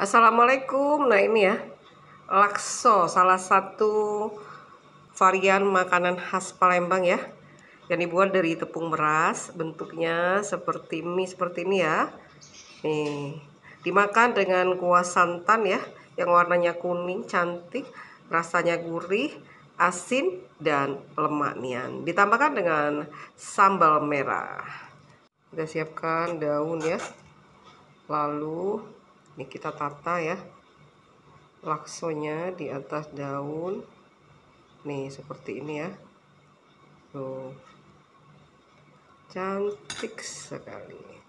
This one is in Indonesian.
Assalamualaikum. Nah ini ya, lakso salah satu varian makanan khas Palembang ya, yang dibuat dari tepung beras. Bentuknya seperti mie seperti ini ya. Nih, dimakan dengan kuah santan ya, yang warnanya kuning cantik, rasanya gurih, asin dan lemak nian. Ditambahkan dengan sambal merah. Kita siapkan daun ya. Lalu ini kita tata ya laksonya di atas daun. Nih seperti ini ya. Tuh. Cantik sekali.